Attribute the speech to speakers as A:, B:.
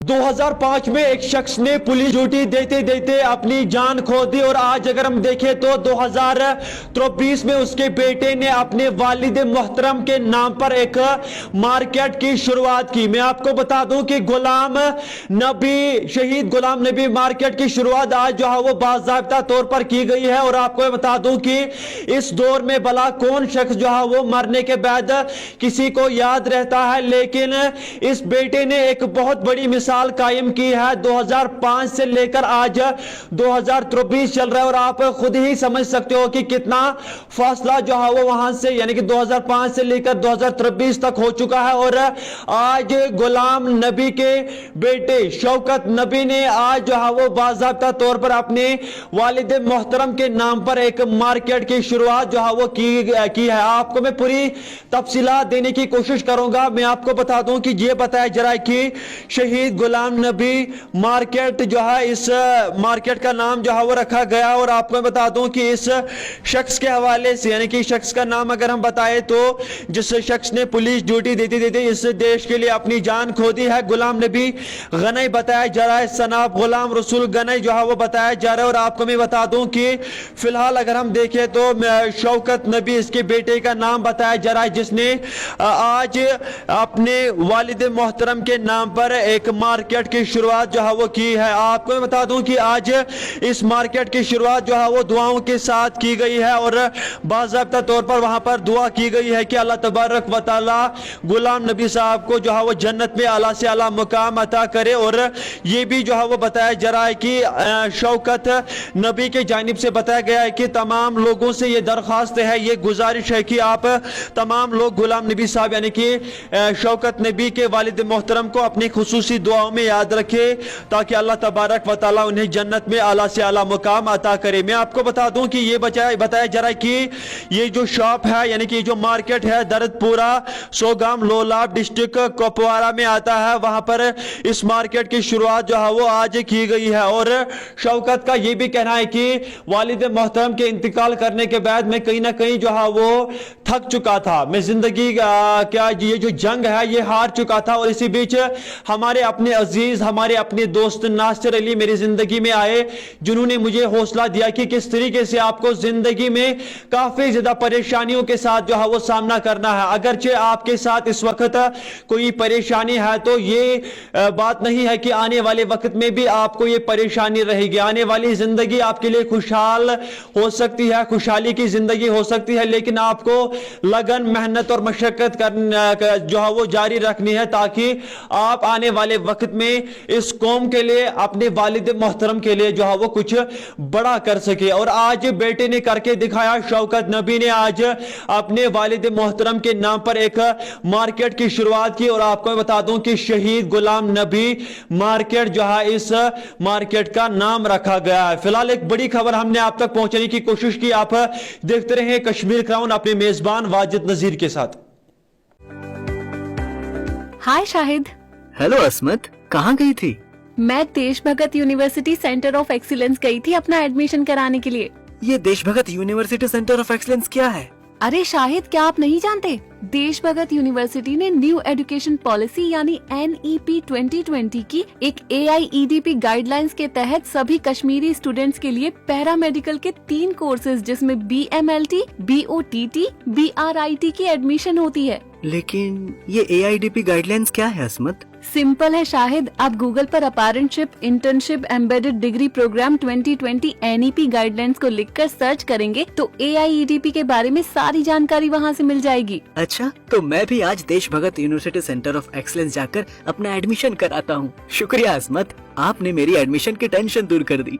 A: 2005 में एक शख्स ने पुलिस ड्यूटी देते देते अपनी जान खो दी और आज अगर हम देखें तो 2023 में उसके बेटे ने अपने वालिद मोहतरम के नाम पर एक मार्केट की शुरुआत की। मैं आपको बता दूं कि शहीद गुलाम नबी मार्केट की शुरुआत आज जो है वो बाज़ाब्ता तौर पर की गई है। और आपको बता दूं कि इस दौर में भला कौन शख्स जो है वो मरने के बाद किसी को याद रहता है, लेकिन इस बेटे ने एक बहुत बड़ी मिसाल कायम की है। 2005 से लेकर आज 2023 चल रहा है और आप खुद ही समझ सकते हो कि कितना फासला जो है वो वहां से यानी कि 2005 से लेकर 2023 तक हो चुका है। और आज गुलाम नबी के बेटे शौकत नबी ने आज जो है वो बाज़ाब्ता तौर पर अपने वालिद मोहतरम के नाम पर एक मार्केट की शुरुआत जो है वो की है। आपको मैं पूरी तफसीलात देने की कोशिश करूंगा। मैं आपको बता दूं कि ये बताया जरा कि शहीद गुलाम नबी मार्केट जो है, इस मार्केट का नाम जो है वो रखा गया। और आपको बता दूं कि इस शख्स के हवाले से यानी कि शख्स का नाम अगर हम बताएं तो जिस शख्स ने पुलिस ड्यूटी देते देते इस देश के लिए अपनी जान खो दी है, गुलाम नबी गनई बताया जा रहा है। सनाब गुलाम रसूल गनई जो है वो बताया जा रहा है। और आपको मैं बता दूं कि फिलहाल अगर हम देखें तो शौकत नबी इसके बेटे का नाम बताया जा रहा है, जिसने आज अपने वालिद मोहतरम के नाम पर एक मार्केट की शुरुआत जो है वो की है। आपको मैं बता दूं कि आज इस मार्केट की शुरुआत जो है वो दुआओं के साथ की गई है और बाज़ाब्ता तौर पर वहां पर दुआ की गई है कि अल्लाह तबारक व तआला गुलाम नबी साहब को जो है वो जन्नत में आला से आला मुकाम अता करे। और ये भी जो है वो बताया जा रहा है कि शौकत नबी के जानिब से बताया गया है कि तमाम लोगों से ये दरख्वास्त है, ये गुजारिश है कि आप तमाम लोग गुलाम नबी साहब यानी कि शौकत नबी के वालिद मोहतरम को अपनी खुसूसी दुआओं में याद रखे ताकि अल्लाह तबारक व तआला उन्हें जन्नत में आला से आला मुकाम अता करे। मैं आपको बता दूं कि ये बताया जा रहा है कि ये जो शॉप है यानी कि जो मार्केट है दरदपुरा सोगाम लोलाब डिस्ट्रिक्ट कुपवारा में आता है, वहां पर इस मार्केट की शुरुआत जो है वो आज की गई है। और शौकत का ये भी कहना है कि वालिद मोहतरम के इंतकाल करने के बाद मैं कहीं ना कहीं जो है वो थक चुका था, मैं जिंदगी क्या ये जो जंग है ये हार चुका था। और इसी बीच हमारे अपने अजीज हमारे अपने दोस्त नासिर अली मेरी जिंदगी में आए, जिन्होंने मुझे हौसला दिया कि किस तरीके से आपको जिंदगी में काफी ज्यादा परेशानियों के साथ जो है वो सामना करना है। अगरचे आपके साथ इस वक्त कोई परेशानी है तो ये बात नहीं है कि आने वाले वक्त में भी आपको ये परेशानी रहेगी। आने वाली जिंदगी आपके लिए खुशहाल हो सकती है, खुशहाली की जिंदगी हो सकती है, लेकिन आपको लगन मेहनत और मशक्कत जो है वो जारी रखनी है ताकि आप आने वाले वक्त में इस कौम के लिए अपने वालिद मोहतरम के लिए जो है वो कुछ बड़ा कर सके। और आज बेटे ने करके दिखाया। शौकत नबी ने आज अपने वालिद मोहतरम के नाम पर एक मार्केट की शुरुआत की। और आपको मैं बता दूं कि शहीद गुलाम नबी मार्केट जो है इस मार्केट का नाम रखा गया है। फिलहाल एक बड़ी खबर हमने आप तक पहुंचाने की कोशिश की। आप देखते रहे कश्मीर क्राउन अपने मेजबान वाजिद नजीर के साथ।
B: हाय शाहिद।
C: हेलो अस्मत, कहाँ गई थी?
B: मैं देश भगत यूनिवर्सिटी सेंटर ऑफ एक्सीलेंस गई थी अपना एडमिशन कराने के लिए।
C: ये देश भगत यूनिवर्सिटी सेंटर ऑफ एक्सीलेंस क्या है?
B: अरे शाहिद, क्या आप नहीं जानते? देश भगत यूनिवर्सिटी ने न्यू एजुकेशन पॉलिसी यानी NEP 2020 की एक AIEDP गाइडलाइंस के तहत सभी कश्मीरी स्टूडेंट्स के लिए पैरामेडिकल के 3 कोर्सेज जिसमें BMLT, BOTT, BRIT की एडमिशन होती है।
C: लेकिन ये AIDP गाइडलाइंस क्या है अस्मत?
B: सिंपल है शाहिद, आप गूगल पर apprenticeship internship embedded degree programme 2020 NEP guidelines को लिखकर सर्च करेंगे तो AIEDP के बारे में सारी जानकारी वहां से मिल जाएगी।
C: अच्छा, तो मैं भी आज देश भगत यूनिवर्सिटी सेंटर ऑफ एक्सीलेंस जाकर अपना एडमिशन कराता हूँ। शुक्रिया अस्मत, आपने मेरी एडमिशन की टेंशन दूर कर दी।